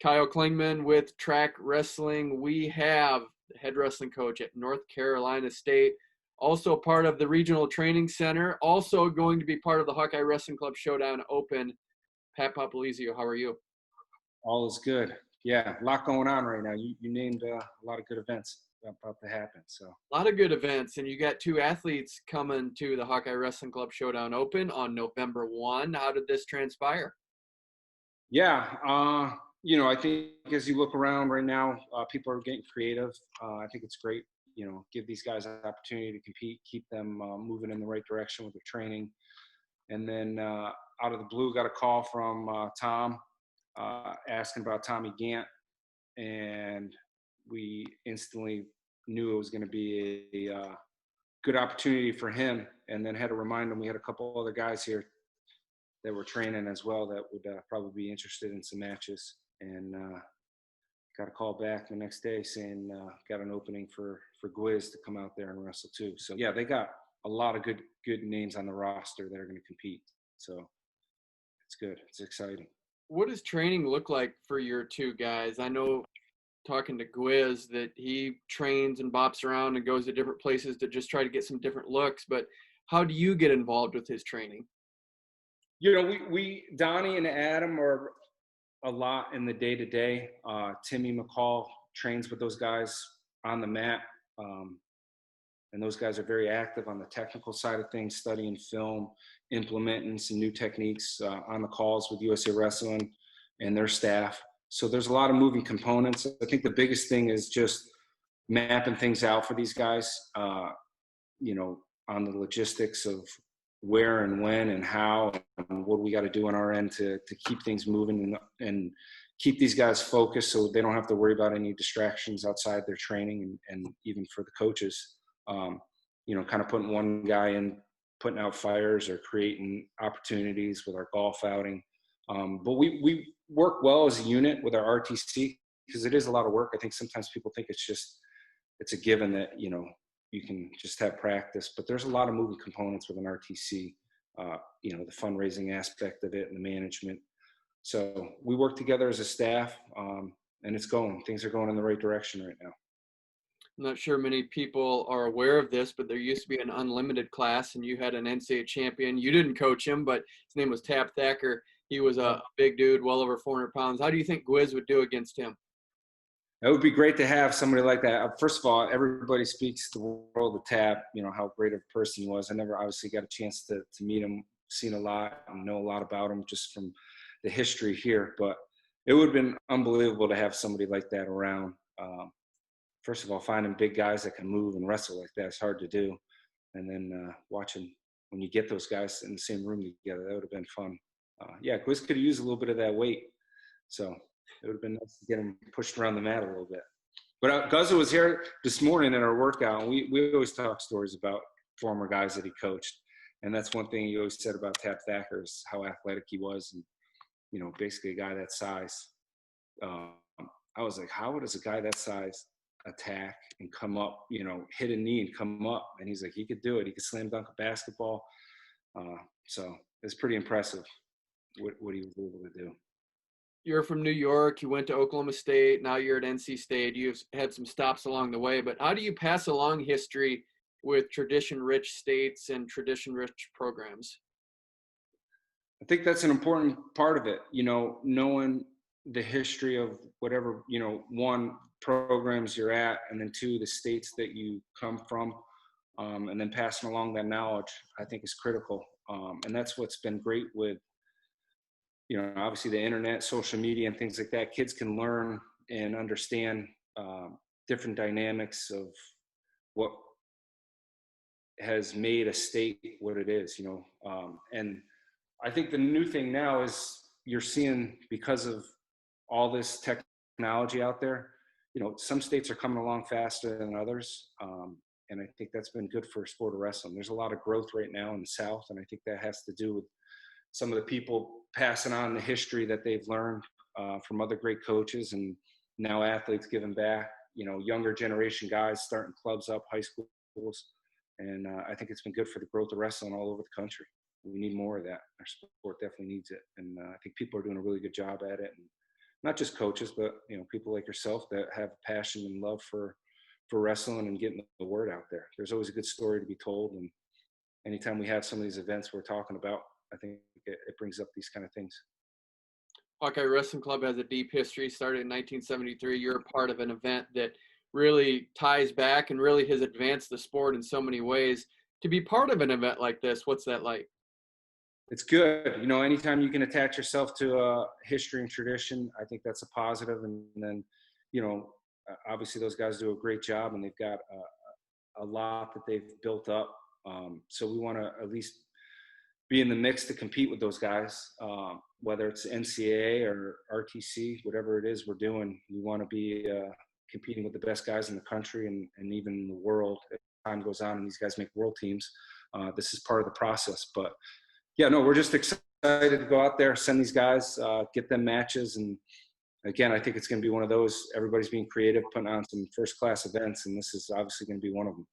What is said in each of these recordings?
Kyle Klingman with Track Wrestling. We have the head wrestling coach at North Carolina State, also part of the Regional Training Center, also going to be part of the Hawkeye Wrestling Club Showdown Open. Pat Popolizio, how are you? All is good. Yeah, a lot going on right now. You named a lot of good events about to happen. So A lot of good events, and you got two athletes coming to the Hawkeye Wrestling Club Showdown Open on November 1. How did this transpire? yeah, I think as you look around right now, people are getting creative. I think it's great. Give these guys an opportunity to compete, keep them moving in the right direction with their training. And then out of the blue, got a call from Tom asking about Tommy Gantt, and we instantly knew it was going to be a good opportunity for him. And then had to remind him we had a couple other guys here that were training as well that would probably be interested in some matches. And got a call back the next day saying got an opening for Gwiz to come out there and wrestle too. So yeah, they got a lot of good names on the roster that are going to compete. So it's good. It's exciting. What does training look like for your two guys? I know, talking to Gwiz, that he trains and bops around and goes to different places to just try to get some different looks, but how do you get involved with his training? We Donnie and Adam are a lot in the day-to-day. Timmy McCall trains with those guys on the mat. And those guys are very active on the technical side of things, studying film, implementing some new techniques on the calls with USA Wrestling and their staff. So there's a lot of moving components. I think the biggest thing is just mapping things out for these guys, on the logistics of where and when and how and what we got to do on our end to keep things moving and keep these guys focused so they don't have to worry about any distractions outside their training and even for the coaches. Kind of putting one guy in, putting out fires or creating opportunities with our golf outing. But we work well as a unit with our RTC because it is a lot of work. I think sometimes people think it's a given that, you can just have practice, but there's a lot of moving components with an RTC, the fundraising aspect of it and the management. So we work together as a staff, and things are going in the right direction right now. I'm not sure many people are aware of this, but there used to be an unlimited class, and you had an NCAA champion. You didn't coach him, but his name was Thacker. He was a big dude, well over 400 pounds. How do you think Gwiz would do against him? It would be great to have somebody like that. First of all, everybody speaks the world of Tap, how great of a person he was. I never obviously got a chance to meet him, seen a lot, and know a lot about him just from the history here. But it would have been unbelievable to have somebody like that around. First of all, finding big guys that can move and wrestle like that is hard to do. And then watching when you get those guys in the same room together, that would have been fun. Gwiz could have used a little bit of that weight. So it would have been nice to get him pushed around the mat a little bit. But Guzzo was here this morning in our workout, and we always talk stories about former guys that he coached. And that's one thing he always said about Thacker is how athletic he was. And, basically a guy that size. I was like, how does a guy that size attack and come up, hit a knee and come up? And he's like, he could do it. He could slam dunk a basketball. So it's pretty impressive what he was able to do. You're from New York. You went to Oklahoma State. Now you're at NC State. You've had some stops along the way. But how do you pass along history with tradition-rich states and tradition-rich programs? I think that's an important part of it, knowing the history of whatever, one, programs you're at, and then two, the states that you come from, and then passing along that knowledge, I think is critical. And that's what's been great with, obviously the internet, social media, and things like that. Kids can learn and understand different dynamics of what has made a state what it is, and I think the new thing now is you're seeing, because of all this technology out there, some states are coming along faster than others. And I think that's been good for sport of wrestling. There's a lot of growth right now in the South. And I think that has to do with some of the people passing on the history that they've learned from other great coaches, and now athletes giving back, younger generation guys starting clubs up, high schools. And I think it's been good for the growth of wrestling all over the country. We need more of that. Our sport definitely needs it. And I think people are doing a really good job at it. And not just coaches, but people like yourself that have passion and love for wrestling and getting the word out there. There's always a good story to be told, and anytime we have some of these events we're talking about, I think it brings up these kind of things. Hawkeye Wrestling Club has a deep history. Started in 1973. You're a part of an event that really ties back and really has advanced the sport in so many ways. To be part of an event like this, what's that like? It's good. Anytime you can attach yourself to history and tradition, I think that's a positive. And then, obviously those guys do a great job, and they've got a lot that they've built up. So we want to at least be in the mix to compete with those guys, whether it's NCAA or RTC, whatever it is we're doing. We want to be competing with the best guys in the country and even in the world as time goes on and these guys make world teams. This is part of the process. But, yeah, no, we're just excited to go out there, send these guys, get them matches. And, again, I think it's going to be one of those, everybody's being creative, putting on some first-class events, and this is obviously going to be one of them.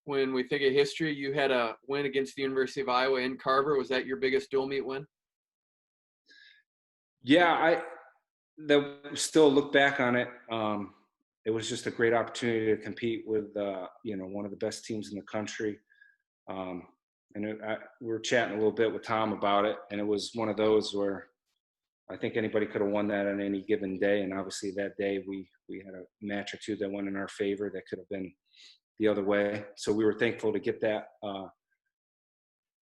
When we think of history, you had a win against the University of Iowa in Carver. Was that your biggest dual meet win? Yeah, still look back on it. It was just a great opportunity to compete with, one of the best teams in the country. We were chatting a little bit with Tom about it, and it was one of those where I think anybody could have won that on any given day. And obviously that day we had a match or two that went in our favor that could have been the other way. So we were thankful to get that.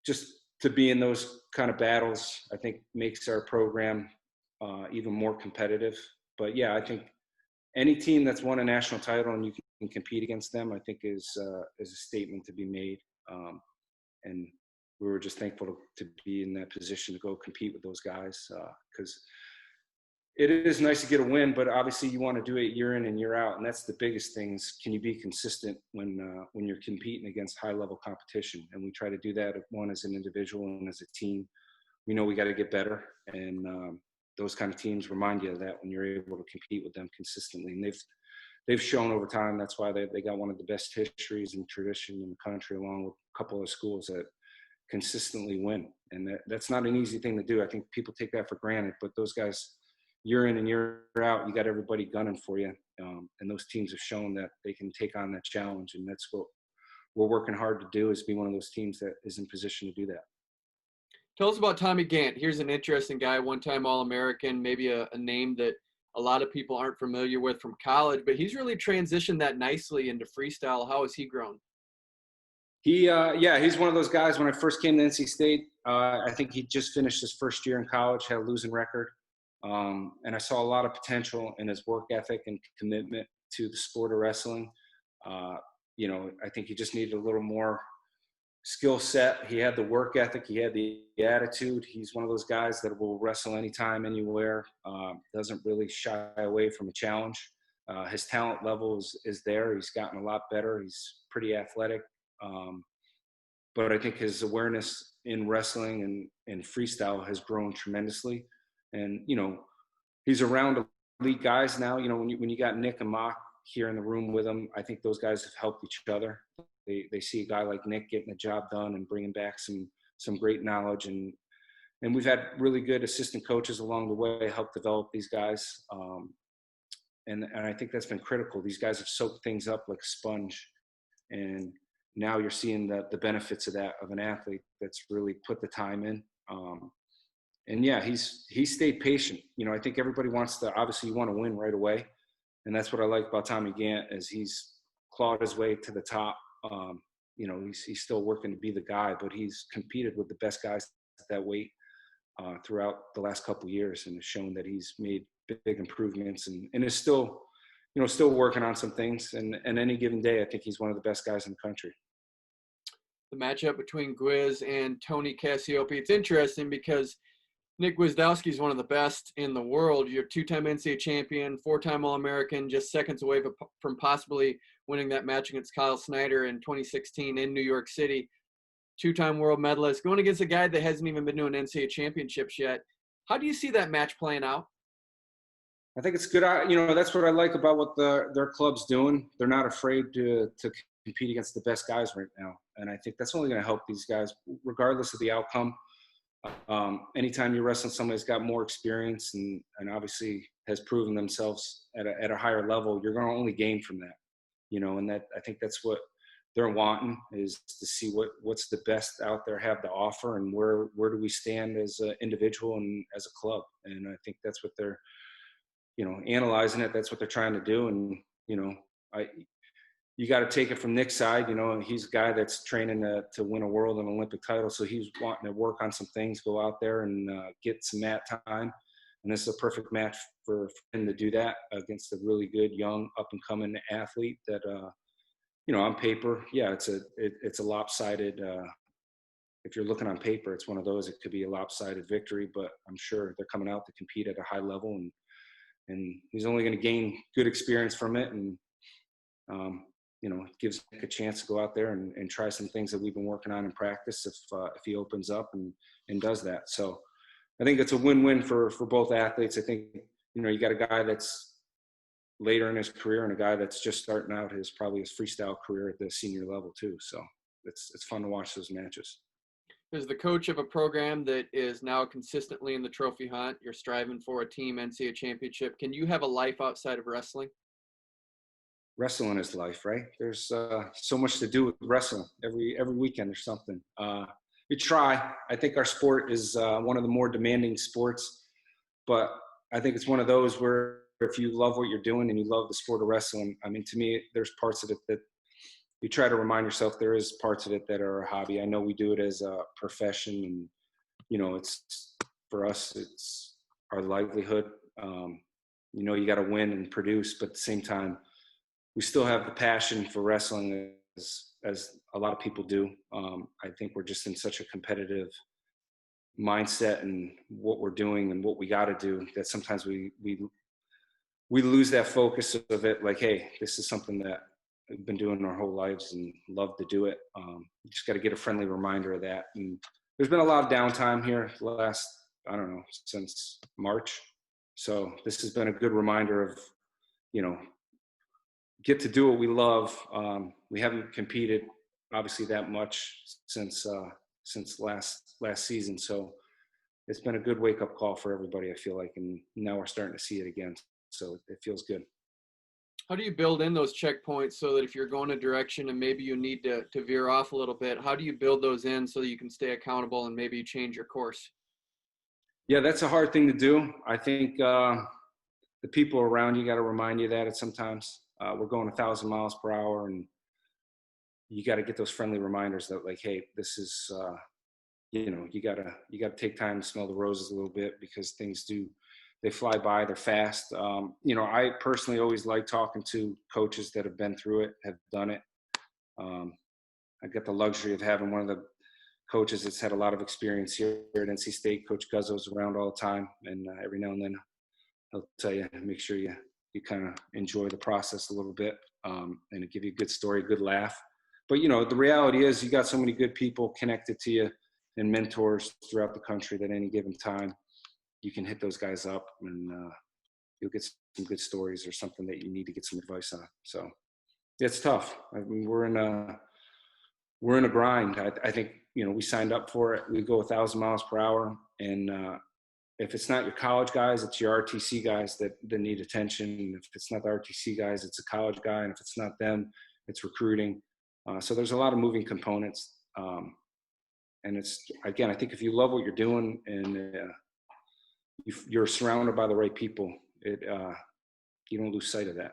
Just to be in those kind of battles, I think makes our program even more competitive. But yeah, I think any team that's won a national title and you can compete against them, I think is a statement to be made. And we were just thankful to be in that position to go compete with those guys, because it is nice to get a win, but obviously you want to do it year in and year out. And that's the biggest things. Can you be consistent when you're competing against high level competition? And we try to do that, one as an individual and as a team. We know we got to get better. And those kind of teams remind you of that when you're able to compete with them consistently. And they've shown over time. That's why they got one of the best histories and tradition in the country, along with a couple of schools that consistently win. And that's not an easy thing to do. I think people take that for granted, but those guys, year in and year out, you got everybody gunning for you. And those teams have shown that they can take on that challenge. And that's what we're working hard to do, is be one of those teams that is in position to do that. Tell us about Tommy Gantt. Here's an interesting guy, one-time All-American, maybe a name that a lot of people aren't familiar with from college, but he's really transitioned that nicely into freestyle. How has he grown? He's one of those guys. When I first came to NC State, I think he just finished his first year in college, had a losing record. And I saw a lot of potential in his work ethic and commitment to the sport of wrestling. I think he just needed a little more skill set. He had the work ethic. He had the attitude. He's one of those guys that will wrestle anytime, anywhere. Doesn't really shy away from a challenge. His talent level is there. He's gotten a lot better. He's pretty athletic. But I think his awareness in wrestling and freestyle has grown tremendously. And, he's around elite guys now. When you got Nick and Mock here in the room with him, I think those guys have helped each other. They see a guy like Nick getting the job done and bringing back some great knowledge. And we've had really good assistant coaches along the way help develop these guys. And I think that's been critical. These guys have soaked things up like a sponge. And now you're seeing the benefits of that, of an athlete that's really put the time in. And yeah, he's stayed patient. I think everybody obviously you want to win right away. And that's what I like about Tommy Gantt, is he's clawed his way to the top. He's still working to be the guy, but he's competed with the best guys at that weight throughout the last couple of years, and has shown that he's made big improvements and is still working on some things. And any given day, I think he's one of the best guys in the country. The matchup between Gwiz and Tony Cassiope, it's interesting because Nick Wisdowski is one of the best in the world. You're two-time NCAA champion, four-time All-American, just seconds away from possibly winning that match against Kyle Snyder in 2016 in New York City. Two-time world medalist, going against a guy that hasn't even been doing NCAA championships yet. How do you see that match playing out? I think it's good. That's what I like about what their club's doing. They're not afraid to compete against the best guys right now. And I think that's only going to help these guys, regardless of the outcome. Anytime you're wrestling somebody that's got more experience and obviously has proven themselves at a higher level, you're going to only gain from that, and that, I think that's what they're wanting, is to see what's the best out there have to offer, and where do we stand as an individual and as a club. And I think that's what they're, analyzing it. That's what they're trying to do. And, you got to take it from Nick's side. He's a guy that's training to win a world and Olympic title. So he's wanting to work on some things, go out there and get some mat time. And this is a perfect match for him to do that against a really good, young, up-and-coming athlete that, on paper, yeah, it's a lopsided, if you're looking on paper, it's one of those, it could be a lopsided victory, but I'm sure they're coming out to compete at a high level, and he's only going to gain good experience from it. And, it gives Nick a chance to go out there and try some things that we've been working on in practice if he opens up and does that. So I think it's a win-win for both athletes. I think, you got a guy that's later in his career and a guy that's just starting out his freestyle career at the senior level too. So it's fun to watch those matches. As the coach of a program that is now consistently in the trophy hunt, you're striving for a team NCAA championship. Can you have a life outside of wrestling? Wrestling is life, right? There's so much to do with wrestling. Every weekend there's something. We try. I think our sport is one of the more demanding sports, but I think it's one of those where if you love what you're doing and you love the sport of wrestling, I mean, to me, there's parts of it that you try to remind yourself there is parts of it that are a hobby. I know we do it as a profession, and, it's, for us, it's our livelihood. You got to win and produce, but at the same time, we still have the passion for wrestling as a lot of people do. I think we're just in such a competitive mindset and what we're doing and what we got to do that sometimes we lose that focus of it. Like, hey, this is something that we've been doing our whole lives and love to do it. You just got to get a friendly reminder of that. And there's been a lot of downtime here since March. So this has been a good reminder of, get to do what we love. We haven't competed obviously that much since last season. So it's been a good wake up call for everybody, I feel like, and now we're starting to see it again. So it feels good. How do you build in those checkpoints so that if you're going a direction and maybe you need to veer off a little bit, how do you build those in so that you can stay accountable and maybe change your course? Yeah, that's a hard thing to do. I think the people around you got to remind you that at sometimes. We're going 1,000 miles per hour, and you got to get those friendly reminders that, like, hey, this is, you gotta take time to smell the roses a little bit, because things they fly by, they're fast. I personally always like talking to coaches that have been through it, have done it. I got the luxury of having one of the coaches that's had a lot of experience here at NC State. Coach Guzzo's around all the time, and every now and then he'll tell you, make sure you kind of enjoy the process a little bit, and it'll give you a good story, good laugh. But, the reality is you got so many good people connected to you and mentors throughout the country that any given time you can hit those guys up, and you'll get some good stories or something that you need to get some advice on. So it's tough. I mean, we're in a grind. I think, we signed up for it. We go 1,000 miles per hour, and if it's not your college guys, it's your RTC guys that need attention. If it's not the RTC guys, it's a college guy. And if it's not them, it's recruiting. So there's a lot of moving components. And it's, again, I think if you love what you're doing and you're surrounded by the right people, you don't lose sight of that.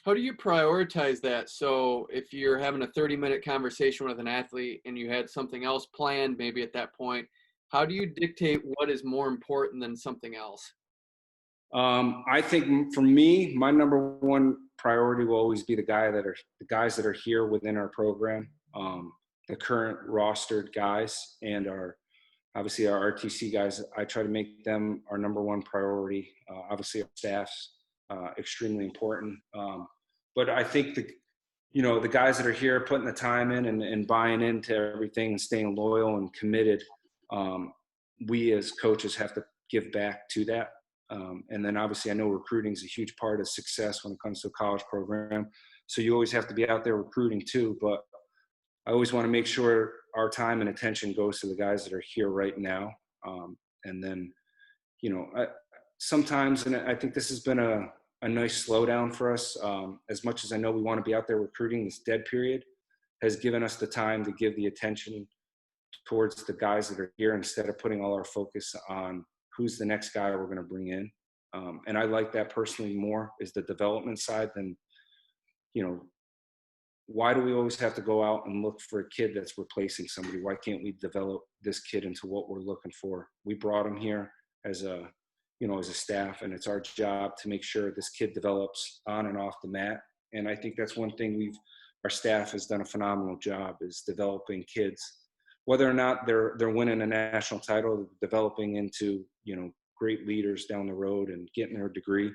How do you prioritize that? So if you're having a 30-minute conversation with an athlete and you had something else planned maybe at that point, how do you dictate what is more important than something else? I think for me, my number one priority will always be the guys that are here within our program, the current rostered guys, and obviously our RTC guys. I try to make them our number one priority. Obviously our staff's extremely important. But I think the guys that are here putting the time in and buying into everything and staying loyal and committed, we as coaches have to give back to that. And then obviously I know recruiting is a huge part of success when it comes to a college program. So you always have to be out there recruiting too. But I always want to make sure our time and attention goes to the guys that are here right now. And then, sometimes, and I think this has been a nice slowdown for us. As much as I know we want to be out there recruiting, this dead period has given us the time to give the attention towards the guys that are here instead of putting all our focus on who's the next guy we're going to bring in. And I like that personally more, is the development side than, why do we always have to go out and look for a kid that's replacing somebody? Why can't we develop this kid into what we're looking for? We brought him here as a staff, and it's our job to make sure this kid develops on and off the mat. And I think that's one thing our staff has done a phenomenal job, is developing kids, whether or not they're winning a national title, developing into, great leaders down the road and getting their degree.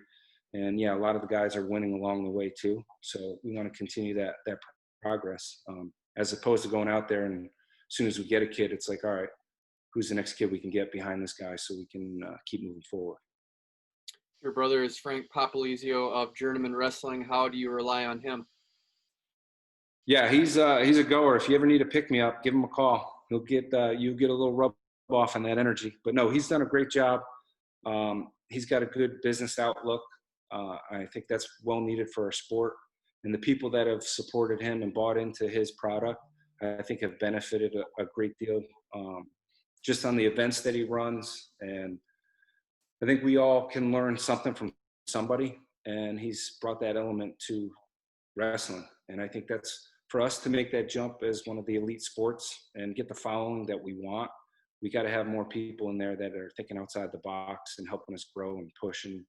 And yeah, a lot of the guys are winning along the way too. So we want to continue that progress, as opposed to going out there and as soon as we get a kid, it's like, all right, who's the next kid we can get behind this guy so we can keep moving forward. Your brother is Frank Popolizio of Journeyman Wrestling. How do you rely on him? Yeah, he's a goer. If you ever need to pick me up, give him a call. He'll get you get a little rub off on that energy. But no, he's done a great job. He's got a good business outlook. I think that's well needed for our sport. And the people that have supported him and bought into his product, I think have benefited a great deal, just on the events that he runs. And I think we all can learn something from somebody. And he's brought that element to wrestling. And I think that's, for us to make that jump as one of the elite sports and get the following that we want, we got to have more people in there that are thinking outside the box and helping us grow and pushing.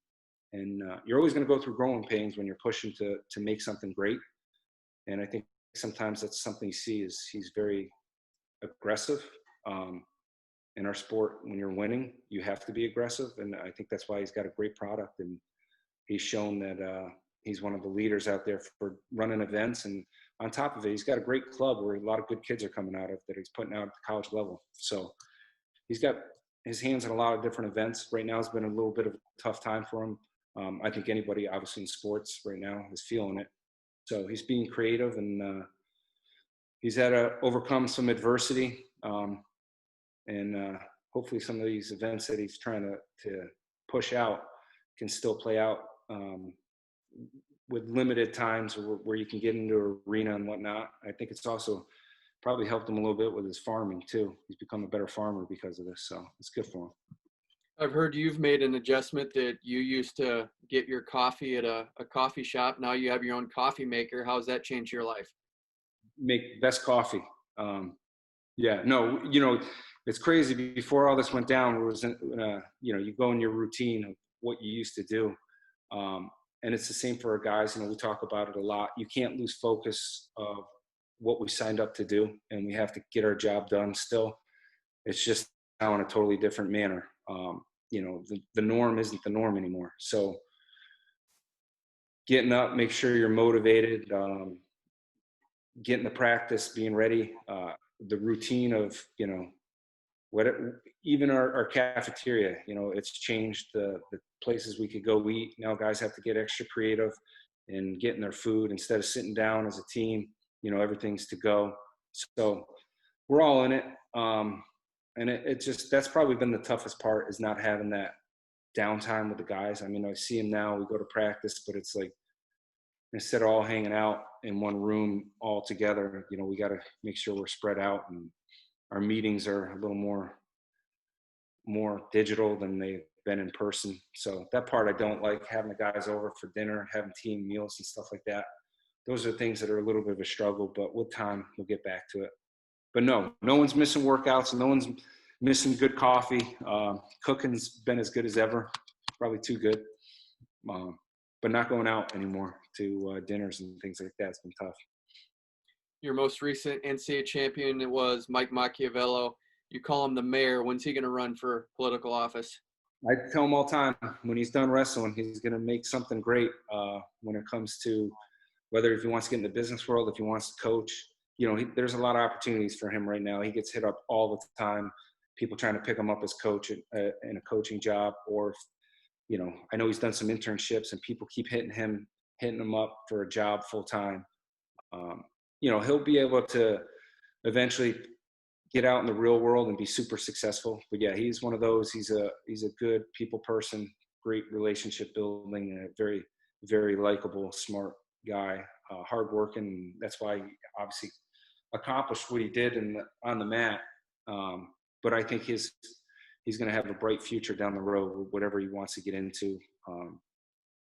And you're always going to go through growing pains when you're pushing to make something great. And I think sometimes that's something you see, is he's very aggressive. In our sport, when you're winning, you have to be aggressive. And I think that's why he's got a great product. And he's shown that he's one of the leaders out there for running events. And on top of it, he's got a great club where a lot of good kids are coming out of that he's putting out at the college level. So he's got his hands in a lot of different events. Right now has been a little bit of a tough time for him. I think anybody obviously in sports right now is feeling it. So he's being creative, and he's had to overcome some adversity. And hopefully some of these events that he's trying to push out can still play out with limited times where you can get into an arena and whatnot. I think it's also probably helped him a little bit with his farming too. He's become a better farmer because of this, so it's good for him. I've heard you've made an adjustment that you used to get your coffee at a coffee shop. Now you have your own coffee maker. How has that changed your life? Make best coffee. It's crazy. Before all this went down, it was, you go in your routine of what you used to do. And it's the same for our guys. We talk about it a lot. You can't lose focus of what we signed up to do, and we have to get our job done still. It's just now in a totally different manner. The norm isn't the norm anymore. So getting up, make sure you're motivated, getting the practice, being ready, the routine of, even our cafeteria, it's changed the places we could go eat. Now guys have to get extra creative in getting their food instead of sitting down as a team. Everything's to go. So we're all in it. And that's probably been the toughest part, is not having that downtime with the guys. I mean, I see them now, we go to practice, but it's like, instead of all hanging out in one room all together, we got to make sure we're spread out, and our meetings are a little more digital than they've been in person. So that part I don't like, having the guys over for dinner, having team meals and stuff like that. Those are things that are a little bit of a struggle, but with time, we'll get back to it. But no one's missing workouts, and no one's missing good coffee. Cooking's been as good as ever, probably too good. But not going out anymore to dinners and things like that. It's been tough. Your most recent NCAA champion was Mike Mazzavello. You call him the mayor. When's he going to run for political office? I tell him all the time, when he's done wrestling, he's going to make something great when it comes to whether if he wants to get in the business world, if he wants to coach. There's a lot of opportunities for him right now. He gets hit up all the time. People trying to pick him up as coach in a coaching job, or, I know he's done some internships, and people keep hitting him up for a job full time. He'll be able to eventually get out in the real world and be super successful. But yeah, he's one of those. He's a good people person, great relationship building, and a very, very likable, smart guy, hardworking. And that's why he obviously accomplished what he did on the mat. But I think he's going to have a bright future down the road with whatever he wants to get into.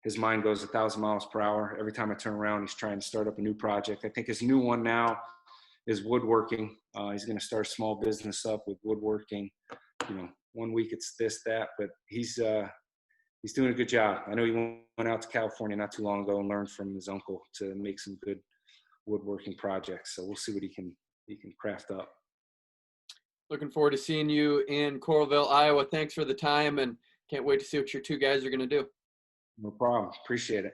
His mind goes 1,000 miles per hour. Every time I turn around, he's trying to start up a new project. I think his new one now is woodworking. He's going to start a small business up with woodworking. You know, one week it's this, that, but he's doing a good job. I know he went out to California not too long ago and learned from his uncle to make some good woodworking projects. So we'll see what he can craft up. Looking forward to seeing you in Coralville, Iowa. Thanks for the time, and can't wait to see what your two guys are going to do. No problem. Appreciate it.